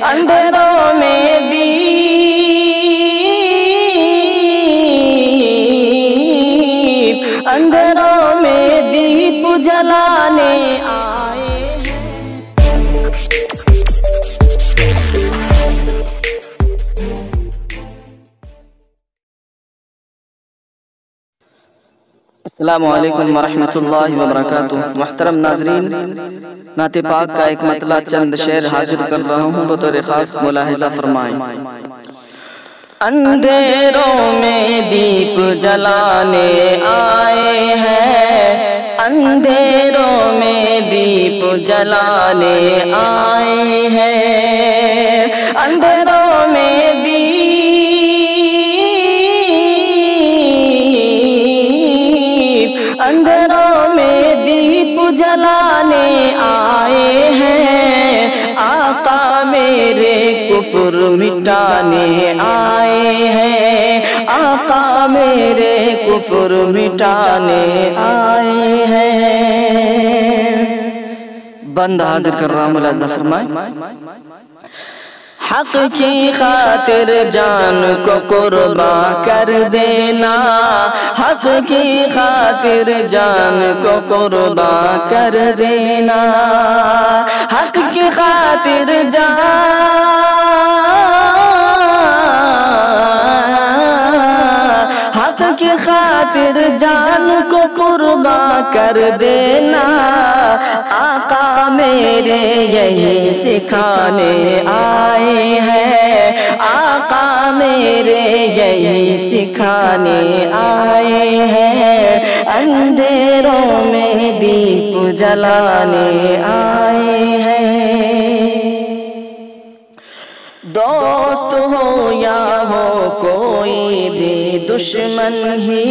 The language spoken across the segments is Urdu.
اندھیروں میں دیپ، اندھیروں میں دیپ جلانے آئے ہیں۔ السلام علیکم ورحمۃ اللہ وبرکاتہ۔ محترم ناظرین، نعت پاک کا ایک مطلع چند شعر حاضر کر رہا ہوں، بطور خاص ملاحظہ فرمائیں۔ اندھیروں میں دیپ جلانے آئے ہیں، اندھیروں میں دیپ جلانے آئے ہیں، اندھیروں میں اندھیروں میں دیپ جلانے آئے ہیں، آقا میرے کفر مٹانے آئے ہیں، آقا میرے کفر مٹانے آئے ہیں۔ بند حاضر کر رہا ہوں، ملاحظہ فرمائیں۔ حق کی خاطر جان کو قربان کر دینا، حق کی خاطر جان کو قربان کر دینا، حق کی خاطر حق کی خاطر جان کو قربان کر دینا، آقا میرے یہی سکھانے آئے ہیں، آقا میرے یہی سکھانے آئے ہیں، اندھیروں میں دیپ جلانے آئے ہیں۔ دوست ہو یا ہو کوئی بھی دشمن ہی،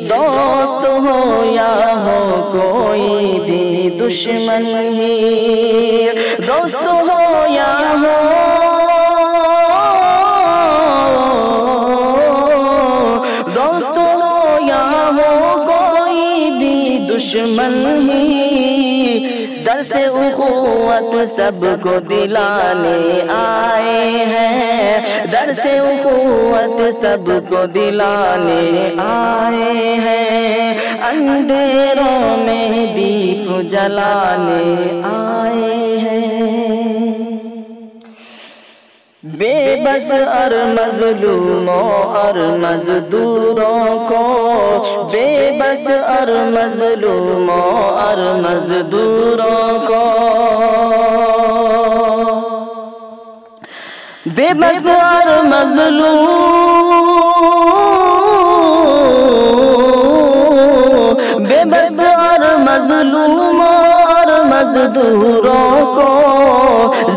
دوست ہو یا ہو کوئی بھی دشمن ہی، دوست ہو یا ہو دوست ہو یا ہو کوئی بھی دشمن ہی، درس اخوت سب کو دلانے آئے ہیں، درس اخوت سب کو دلانے آئے ہیں، اندھیروں میں دیپ جلانے آئے ہیں۔ بے بس اور مظلوموں اور مزدوروں کو، بے بس اور مظلوموں اور مزدوروں کو، بے بس اور بے بس اور مظلوموں اور مزدوروں کو،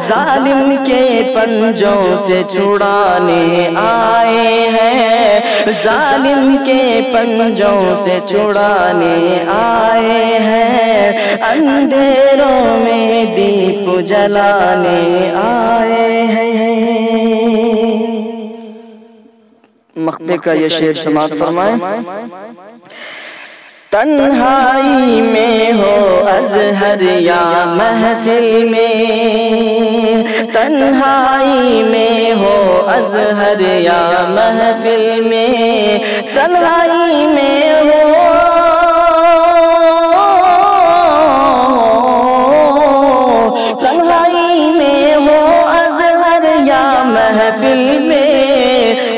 ظالم کے پنجوں سے چھڑانے آئے ہیں، ظالم کے پنجوں سے چھڑانے آئے ہیں، اندھیروں میں دیپ جلانے آئے ہیں۔ مقطع کا یہ شعر سماعت فرمائیں۔ تنہائی میں ہو ازہر یا محفل میں، تنہائی میں ہو ازہر یا محفل میں، تنہائی میں ہو تنہائی میں ہو ازہر یا محفل میں،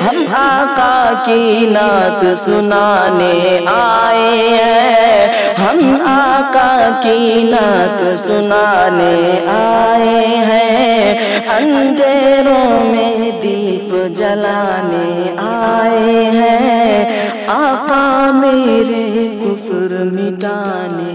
ہم آقا کی نعت سنانے آئے ہیں، ہم آقا کی نعت سنانے آئے ہیں، اندھیروں میں دیپ جلانے آئے ہیں، آقا میرے کفر مٹانے